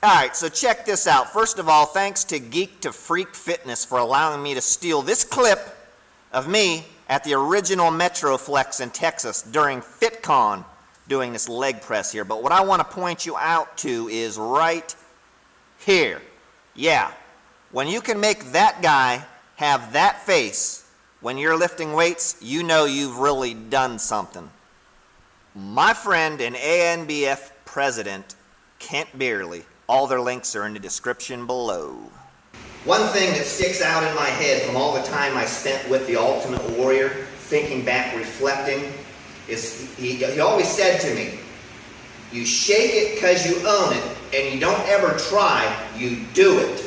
Alright, so check this out. First of all, thanks to Geek to Freak Fitness for allowing me to steal this clip of me at the original Metroflex in Texas during FitCon doing this leg press here. But what I want to point you out to is right here. Yeah, when you can make that guy have that face when you're lifting weights, you know you've really done something. My friend and ANBF president, Kent Beerley. All their links are in the description below. One thing that sticks out in my head from all the time I spent with the Ultimate Warrior, thinking back, reflecting, is he always said to me, you shake it because you own it, and you don't ever try, you do it.